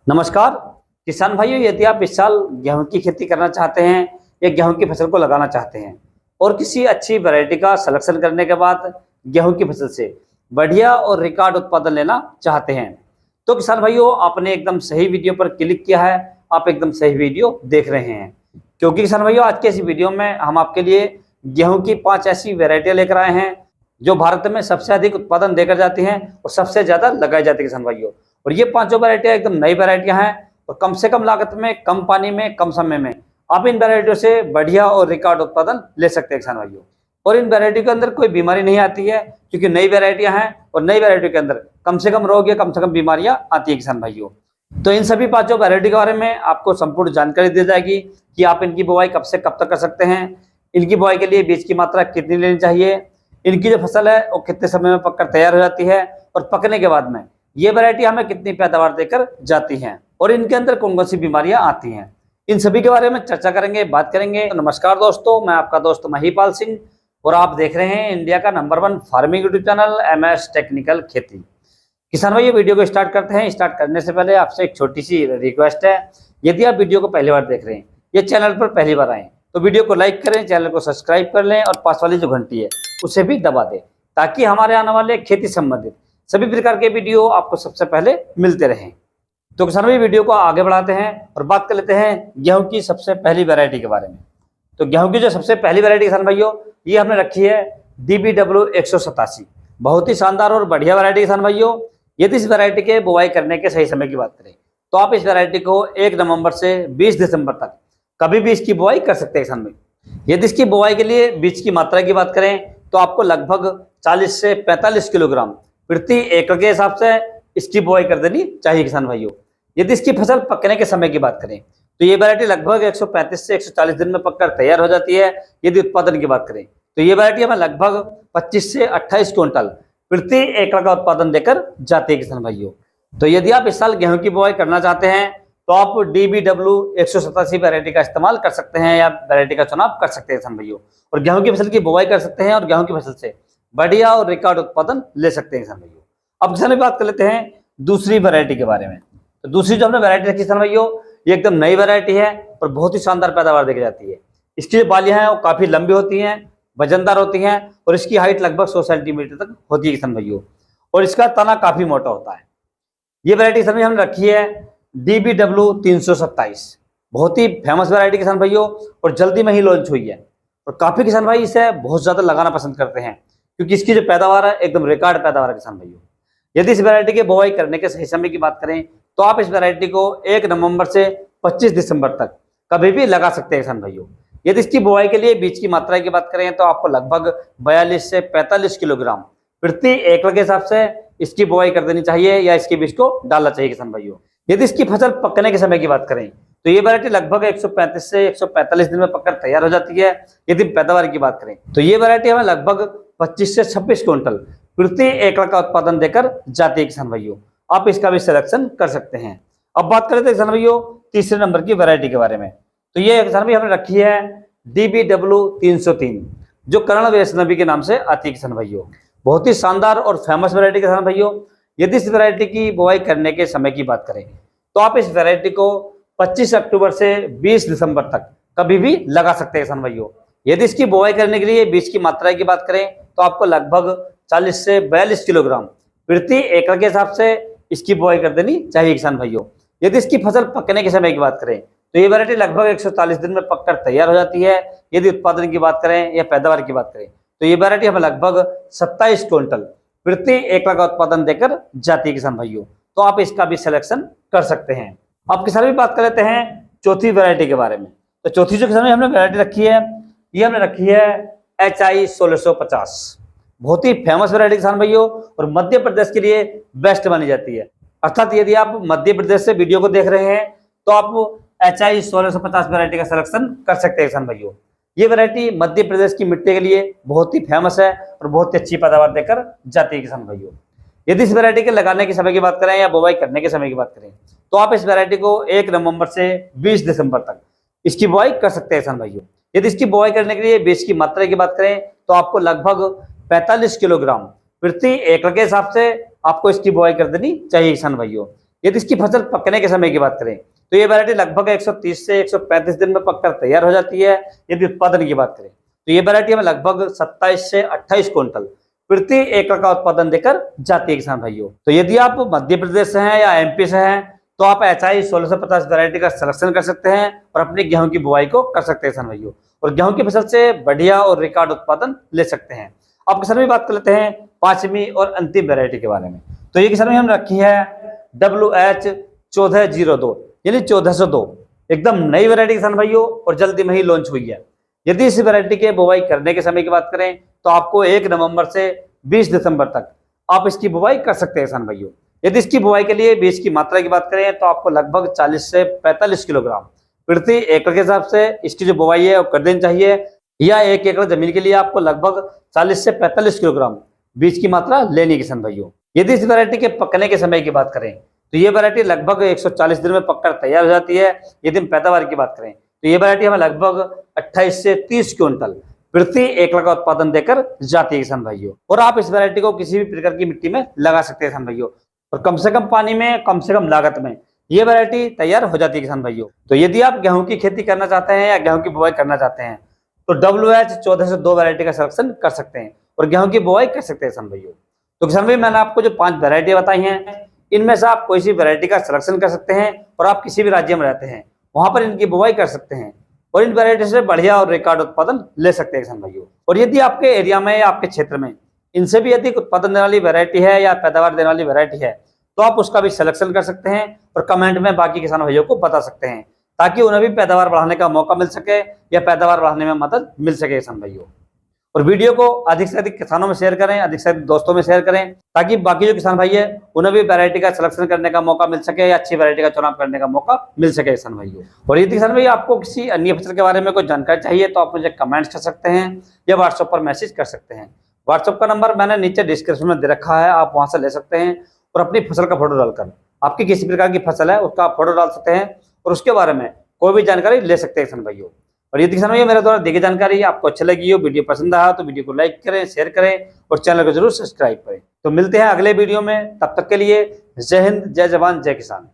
नमस्कार किसान भाइयों, यदि आप इस साल गेहूं की खेती करना चाहते हैं या गेहूं की फसल को लगाना चाहते हैं और किसी अच्छी वैरायटी का सिलेक्शन करने के बाद गेहूं की फसल से बढ़िया और रिकॉर्ड उत्पादन लेना चाहते हैं, तो किसान भाइयों आपने एकदम सही वीडियो पर क्लिक किया है। आप एकदम सही वीडियो देख रहे हैं, क्योंकि किसान भाइयों आज के इस वीडियो में हम आपके लिए गेहूं की 5 ऐसी वैरायटियां लेकर आए हैं जो भारत में सबसे अधिक उत्पादन देकर जाती हैं और सबसे ज्यादा लगाई जाती है किसान भाइयों। और ये पांचों वैरायटियां एकदम नई वैरायटियां हैं और कम से कम लागत में, कम पानी में, कम समय में आप इन वैरायटियों से बढ़िया और रिकॉर्ड उत्पादन ले सकते हैं किसान भाइयों। और इन वैरायटी के अंदर कोई बीमारी नहीं आती है, क्योंकि नई वैरायटियां हैं और नई वैरायटी के अंदर कम से कम रोग या कम से कम बीमारियां आती है किसान भाइयों। तो इन सभी पांचों वैरायटी के बारे में आपको संपूर्ण जानकारी दी जाएगी कि आप इनकी बुआई कब से कब तक कर सकते हैं, इनकी बुआई के लिए बीज की मात्रा कितनी लेनी चाहिए, इनकी जो फसल है वो कितने समय में पककर तैयार हो जाती है और पकने के बाद में ये वैरायटी हमें कितनी पैदावार देकर जाती हैं और इनके अंदर कौन कौन सी बीमारियां आती हैं, इन सभी के बारे में चर्चा करेंगे, बात करेंगे। तो नमस्कार दोस्तों, मैं आपका दोस्त महिपाल सिंह और आप देख रहे हैं इंडिया का number 1 farming YouTube channel MS technical खेती। किसान भाई, ये वीडियो को स्टार्ट करते हैं। स्टार्ट करने से पहले आपसे एक छोटी सी रिक्वेस्ट है, यदि आप वीडियो को पहली बार देख रहे हैं या चैनल पर पहली बार आए तो वीडियो को लाइक करें, चैनल को सब्सक्राइब कर लें और पास वाली जो घंटी है उसे भी दबा दें, ताकि हमारे आने वाले खेती संबंधित सभी प्रकार के वीडियो आपको सबसे पहले मिलते रहें। तो किसान भाई, वीडियो को आगे बढ़ाते हैं और बात कर लेते हैं गेहूं की सबसे पहली वैरायटी के बारे में। तो गेहूं की जो सबसे पहली वैरायटी किसान भाइयों, ये हमने रखी है DBW 187। बहुत ही शानदार और बढ़िया वैरायटी किसान भाइयों। यदि इस वैरायटी के बुआई करने के सही समय की बात करें तो आप इस वैरायटी को 1 नवंबर से 20 दिसंबर तक कभी भी इसकी बुआई कर सकते हैं किसान भाई। यदि इसकी बुआई के लिए बीज की मात्रा की बात करें तो आपको लगभग 40 से 45 किलोग्राम प्रति एकड़ के हिसाब से इसकी बुआई कर देनी चाहिए किसान भाइयों। यदि इसकी फसल पकने के समय की बात करें तो ये वैरायटी लगभग 135 से 140 दिन में पककर तैयार हो जाती है। यदि उत्पादन की बात करें तो ये वैरायटी हमें लगभग 25 से 28 क्विंटल प्रति एकड़ का उत्पादन देकर जाती है किसान भाइयों। तो यदि आप इस साल गेहूं की बुआई करना चाहते हैं तो आप DBW 187 वैरायटी का इस्तेमाल कर सकते हैं या वैरायटी का चुनाव कर सकते हैं किसान भाइयों, और गेहूं की फसल की बुआई कर सकते हैं और गेहूं की फसल से बढ़िया और रिकॉर्ड उत्पादन ले सकते हैं किसान भाइयों। अब किसान बात कर लेते हैं दूसरी वैरायटी के बारे में। तो दूसरी जो हमने वैरायटी रखी किसान भाइयों, ये एकदम नई वैरायटी है और बहुत ही शानदार पैदावार देखी जाती है। इसकी जो बालियां हैं वो काफी लंबी होती हैं, वजनदार होती हैं और इसकी हाइट लगभग 100 सेंटीमीटर तक होती है किसान भाइयों, और इसका तना काफी मोटा होता है। ये वैरायटी किसान भाई हमने रखी है DBW 327। बहुत ही फेमस वैरायटी किसान भाइयों और जल्दी में ही लॉन्च हुई है और काफी किसान भाई इसे बहुत ज्यादा लगाना पसंद करते हैं, क्योंकि इसकी जो पैदावार है एकदम रिकॉर्ड पैदावार है किसान भाइयों। यदि इस वैरायटी के बुआई करने के सही समय की बात करें तो आप इस वैरायटी को 1 नवंबर से 25 दिसंबर तक कभी भी लगा सकते हैं किसान भाइयों। यदि इसकी बुआई के लिए बीज की मात्रा की बात करें तो आपको लगभग 42 से 45 किलोग्राम प्रति एकड़ के हिसाब से इसकी बुआई कर देनी चाहिए या इसके बीज को डालना चाहिए किसान भाइयों। यदि इसकी फसल पकने के समय की बात करें तो ये वैरायटी लगभग 135 से 145 दिन में पककर तैयार हो जाती है। यदि पैदावार की बात करें तो ये वैरायटी हमें लगभग 25 से 26 क्विंटल प्रति एकड़ का उत्पादन देकर जाती है किसान भाइयों। आप इसका भी सिलेक्शन कर सकते हैं। अब बात करें तो किसान भाइयों तीसरे नंबर की वैरायटी के बारे में। तो ये किसान भाई हमने रखी है DBW 303, जो कर्ण वैष्णवी के नाम से आती है किसान भाइयों। बहुत ही शानदार और फेमस वैरायटी किसान भाइयों। यदि इस वैरायटी की बुआई करने के समय की बात करें तो आप इस वैरायटी को 25 अक्टूबर से 20 दिसंबर तक कभी भी लगा सकते हैं किसान भाइयों। यदि इसकी बुआई करने के लिए बीज की मात्रा की बात करें तो आपको लगभग 40 से 42 किलोग्राम प्रति एकड़ के हिसाब से इसकी बुआई कर देनी चाहिए किसान भाइयों। यदि इसकी फसल पकने के समय की बात करें तो ये वैरायटी लगभग 140 दिन में पककर तैयार हो जाती है। यदि उत्पादन की बात करें या पैदावार की बात करें तो ये वैरायटी हमें लगभग 27 क्विंटल प्रति एकड़ का उत्पादन देकर जाती है किसान भाइयों। तो आप इसका भी सिलेक्शन कर सकते हैं। अब किसान भी बात कर लेते हैं चौथी वैरायटी के बारे में। तो चौथी जो किसान हमने वैरायटी रखी है, ये हमने रखी है HI 1650। बहुत ही फेमस वैरायटी किसान भाइयों और मध्य प्रदेश के लिए बेस्ट मानी जाती है। अर्थात यदि आप मध्य प्रदेश से वीडियो को देख रहे हैं तो आप HI 1650 वैरायटी का सिलेक्शन कर सकते हैं किसान भाइयों। ये वैरायटी मध्य प्रदेश की मिट्टी के लिए बहुत ही फेमस है और बहुत ही अच्छी पैदावार देकर जाती है किसान भाइयों। यदि इस वैरायटी के लगाने के समय की बात करें या बुआई करने के समय की बात करें तो आप इस वैरायटी को 1 नवंबर से 20 दिसंबर तक इसकी बुआई कर सकते हैं किसान भाइयों। यदि इसकी बुआई करने के लिए बीज की मात्रा की बात करें तो आपको लगभग 45 किलोग्राम प्रति एकड़ के हिसाब से आपको इसकी बुआई कर देनी चाहिए किसान भाइयों। यदि इसकी फसल पकने के समय की बात करें तो ये वैरायटी लगभग 130 से 135 दिन में पककर तैयार हो जाती है। यदि उत्पादन की बात करें तो ये वैरायटी हमें लगभग 27 से 28 क्विंटल प्रति एकड़ का उत्पादन देकर जाती है किसान भाइयों। तो यदि आप मध्य प्रदेश से हैं या एमपी से हैं तो आप HI 1650 वैरायटी का सिलेक्शन कर सकते हैं और अपनी गेहूं की बुआई को कर सकते हैं किसान भाइयों, और गेहूं की फसल से बढ़िया और रिकॉर्ड उत्पादन ले सकते हैं। अब किसान भाई बात कर लेते हैं पांचवी और अंतिम वैरायटी के बारे में। तो ये किसान भाई हमने रखी है WH 1402 यानी 1402, एकदम नई वैरायटी किसान भाइयों और जल्दी में ही लॉन्च हुई है। यदि इस वैरायटी के बुआई करने के समय की बात करें तो आपको 1 नवंबर से 20 दिसंबर तक आप इसकी बुआई कर सकते हैं किसान भाइयों। यदि इसकी बुआई के लिए बीज की मात्रा की बात करें तो आपको लगभग 40 से 45 किलोग्राम प्रति एकड़ के हिसाब से इसकी जो बुआई है वो कर देनी चाहिए, या 1 एकड़ जमीन के लिए आपको लगभग 40 से 45 किलोग्राम बीज की मात्रा लेनी किसान भाइयों। यदि इस वैरायटी के पकने के समय की बात करें तो ये वैरायटी लगभग 140 दिन में पककर तैयार हो जाती है। यदि हम पैदावार की बात करें तो ये वैरायटी हमें लगभग 28 से 30 क्विंटल प्रति एकड़ का उत्पादन देकर जाती है किसान भाइयों, और आप इस वैरायटी को किसी भी प्रकार की मिट्टी में लगा सकते हैं किसान भाइयों, और कम से कम पानी में कम से कम लागत में ये वैरायटी तैयार हो जाती है किसान भाइयों। तो यदि आप गेहूं की खेती करना चाहते हैं या गेहूं की बुआई करना चाहते हैं तो WH 1402 वैरायटी का सिलेक्शन कर सकते हैं और गेहूं की बुआई कर सकते हैं किसान भाइयों। तो किसान भाई मैंने आपको जो 5 वैरायटी बताई हैं इनमें से आप कोई सी वैरायटी का सिलेक्शन कर सकते हैं, और आप किसी भी राज्य में रहते हैं वहां पर इनकी बुआई कर सकते हैं और इन वैरायटी से बढ़िया और रिकॉर्ड उत्पादन ले सकते हैं किसान भाइयों। और यदि आपके एरिया में या आपके क्षेत्र में इनसे भी अधिक उत्पादन देने वाली वैरायटी है या पैदावार देने वाली वैरायटी है तो आप उसका भी सिलेक्शन कर सकते हैं और कमेंट में बाकी किसान भाइयों को बता सकते हैं, ताकि उन्हें भी पैदावार बढ़ाने का मौका मिल सके या पैदावार बढ़ाने में मदद मिल सके किसान भाइयों। और वीडियो को अधिक से अधिक किसानों में शेयर करें, अधिक से अधिक दोस्तों में शेयर करें, ताकि बाकी जो किसान भाई है उन्हें भी वैरायटी का सिलेक्शन करने का मौका मिल सके या अच्छी वैरायटी का चुनाव करने का मौका मिल सके किसान भाइयों। और यदि किसान भाई आपको किसी अन्य फसल के बारे में कोई जानकारी चाहिए तो आप मुझे कमेंट्स कर सकते हैं या व्हाट्सएप पर मैसेज कर सकते हैं। व्हाट्सएप का नंबर मैंने नीचे डिस्क्रिप्शन में दे रखा है, आप वहां से ले सकते हैं और अपनी फसल का फोटो डालकर आपकी किसी प्रकार की फसल है उसका फोटो डाल सकते हैं और उसके बारे में कोई भी जानकारी ले सकते हैं किसान भाइयों। और यदि किसान भाइयों मेरे द्वारा दी गई जानकारी आपको अच्छी लगी हो, वीडियो पसंद आया तो वीडियो को लाइक करें, शेयर करें और चैनल को जरूर सब्सक्राइब करें। तो मिलते हैं अगले वीडियो में, तब तक के लिए जय हिंद, जय जवान, जय किसान।